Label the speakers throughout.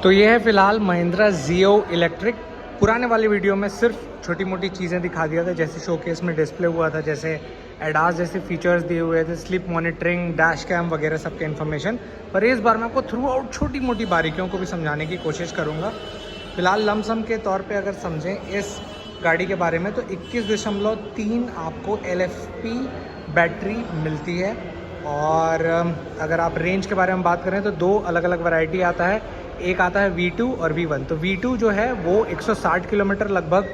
Speaker 1: तो ये है फ़िलहाल महिंद्रा जियो इलेक्ट्रिक। पुराने वाली वीडियो में सिर्फ छोटी मोटी चीज़ें दिखा दिया था, जैसे शोकेस में डिस्प्ले हुआ था, जैसे एडास जैसे फीचर्स दिए हुए थे, स्लिप मॉनिटरिंग, डैश कैम वगैरह सबके इन्फॉर्मेशन। पर इस बार मैं आपको थ्रू आउट छोटी मोटी बारीकियों को भी समझाने की कोशिश करूँगा। फ़िलहाल लमसम के तौर पे अगर समझें इस गाड़ी के बारे में तो 21.3 आपको LFP बैटरी मिलती है। और अगर आप रेंज के बारे में बात करें तो दो अलग अलग वैरायटी आता है, एक आता है V2 और V1। तो V2 जो है वो 160 किलोमीटर लगभग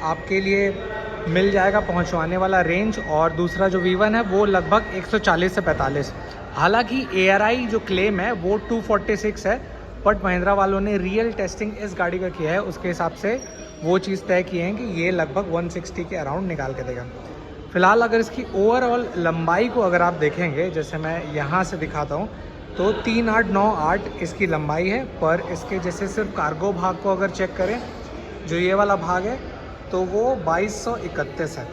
Speaker 1: आपके लिए मिल जाएगा पहुंचवाने वाला रेंज, और दूसरा जो V1 है वो लगभग 140 से 45। हालांकि ARI जो क्लेम है वो 246 है, बट महिंद्रा वालों ने रियल टेस्टिंग इस गाड़ी का किया है, उसके हिसाब से वो चीज़ तय की है कि ये लगभग 160 के अराउंड निकाल के देगा। फ़िलहाल अगर इसकी ओवरऑल लंबाई को अगर आप देखेंगे, जैसे मैं यहाँ से दिखाता हूँ, तो 3898 इसकी लंबाई है। पर इसके जैसे सिर्फ कार्गो भाग को अगर चेक करें, जो ये वाला भाग है, तो वो 2231 है।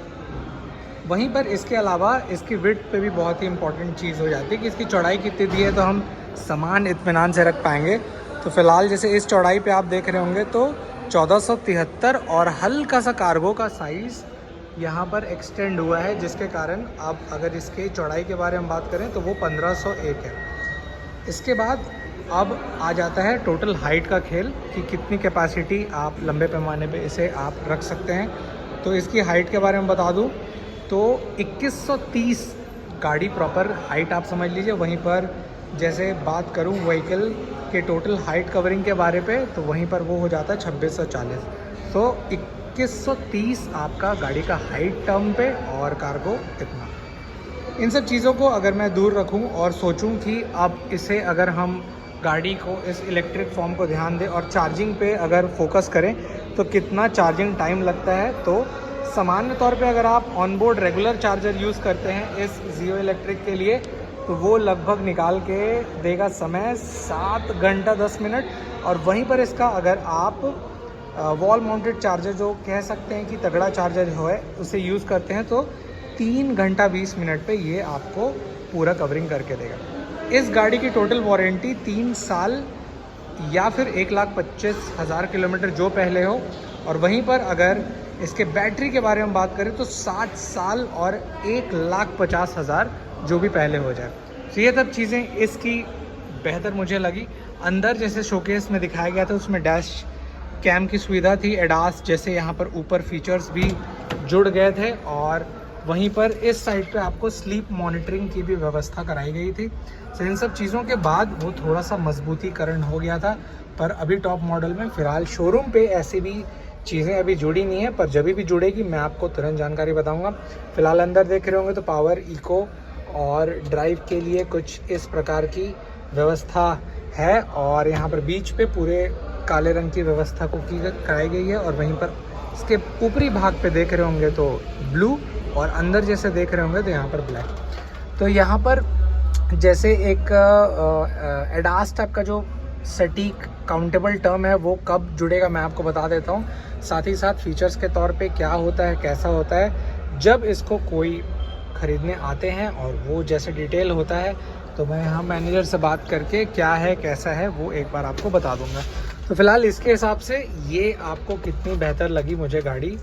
Speaker 1: वहीं पर इसके अलावा इसकी विड्थ पे भी बहुत ही इंपॉर्टेंट चीज़ हो जाती है कि इसकी चौड़ाई कितनी दी है, तो हम सामान इत्मीनान से रख पाएंगे। तो फ़िलहाल जैसे इस चौड़ाई पे आप देख रहे होंगे तो 1473, और हल्का सा कार्गो का साइज़ यहाँ पर एक्सटेंड हुआ है, जिसके कारण अब अगर इसके चौड़ाई के बारे में बात करें तो वो 1501 है। इसके बाद अब आ जाता है टोटल हाइट का खेल कि कितनी कैपेसिटी आप लंबे पैमाने पे इसे आप रख सकते हैं। तो इसकी हाइट के बारे में बता दूं तो 2130 गाड़ी प्रॉपर हाइट आप समझ लीजिए। वहीं पर जैसे बात करूं व्हीकल के टोटल हाइट कवरिंग के बारे पे, तो वहीं पर वो हो जाता है 2640। तो 2130 आपका गाड़ी का हाइट टर्म पे, और कार्गो इतना। इन सब चीज़ों को अगर मैं दूर रखूं और सोचूं कि अब इसे अगर हम गाड़ी को इस इलेक्ट्रिक फॉर्म को ध्यान दें और चार्जिंग पे अगर फोकस करें तो कितना चार्जिंग टाइम लगता है, तो सामान्य तौर पे अगर आप ऑनबोर्ड रेगुलर चार्जर यूज़ करते हैं इस जियो इलेक्ट्रिक के लिए, तो वो लगभग निकाल के देगा समय 7 घंटा 10 मिनट। और वहीं पर इसका अगर आप वॉल माउंटेड चार्जर जो कह सकते हैं कि तगड़ा चार्जर जो है उसे यूज़ करते हैं, तो 3 घंटा 20 मिनट पे ये आपको पूरा कवरिंग करके देगा। इस गाड़ी की टोटल वारंटी 3 साल या फिर 1,25,000 किलोमीटर जो पहले हो, और वहीं पर अगर इसके बैटरी के बारे में बात करें तो 7 साल और 1,50,000 जो भी पहले हो जाए। तो ये सब चीज़ें इसकी बेहतर मुझे लगी। अंदर जैसे शोकेस में दिखाया गया था उसमें डैश कैम की सुविधा थी, एडास जैसे यहाँ पर ऊपर फीचर्स भी जुड़ गए थे, और वहीं पर इस साइड पे आपको स्लीप मॉनिटरिंग की भी व्यवस्था कराई गई थी। तो इन सब चीज़ों के बाद वो थोड़ा सा मजबूतीकरण हो गया था। पर अभी टॉप मॉडल में फ़िलहाल शोरूम पे ऐसी भी चीज़ें अभी जुड़ी नहीं है, पर जब भी जुड़ेगी मैं आपको तुरंत जानकारी बताऊंगा। फ़िलहाल अंदर देख रहे होंगे तो पावर, इको और ड्राइव के लिए कुछ इस प्रकार की व्यवस्था है, और यहाँ पर बीच पे पूरे काले रंग की व्यवस्था को कराई गई है। और वहीं पर इसके ऊपरी भाग पे देख रहे होंगे तो ब्लू, और अंदर जैसे देख रहे होंगे तो यहाँ पर ब्लैक। तो यहाँ पर जैसे एक एडास टाइप का जो सटीक काउंटेबल टर्म है वो कब जुड़ेगा मैं आपको बता देता हूँ। साथ ही साथ फीचर्स के तौर पे क्या होता है, कैसा होता है, जब इसको कोई ख़रीदने आते हैं और वो जैसे डिटेल होता है, तो मैं यहाँ मैनेजर से बात करके क्या है कैसा है वो एक बार आपको बता दूँगा। तो फ़िलहाल इसके हिसाब से ये आपको कितनी बेहतर लगी मुझे गाड़ी,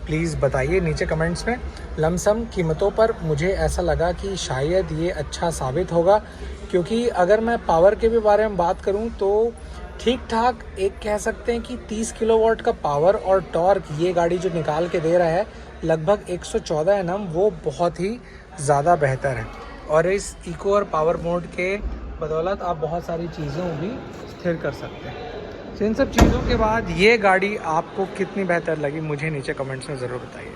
Speaker 1: प्लीज़ बताइए नीचे कमेंट्स में। लमसम कीमतों पर मुझे ऐसा लगा कि शायद ये अच्छा साबित होगा, क्योंकि अगर मैं पावर के भी बारे में बात करूं तो ठीक ठाक एक कह सकते हैं कि 30 किलोवाट का पावर और टॉर्क ये गाड़ी जो निकाल के दे रहा है लगभग 114 Nm, वो बहुत ही ज़्यादा बेहतर है। और इस इको और पावर मोड के बदौलत आप बहुत सारी चीज़ों भी स्थिर कर सकते हैं। तो इन सब चीज़ों के बाद ये गाड़ी आपको कितनी बेहतर लगी मुझे नीचे कमेंट्स में ज़रूर बताइए।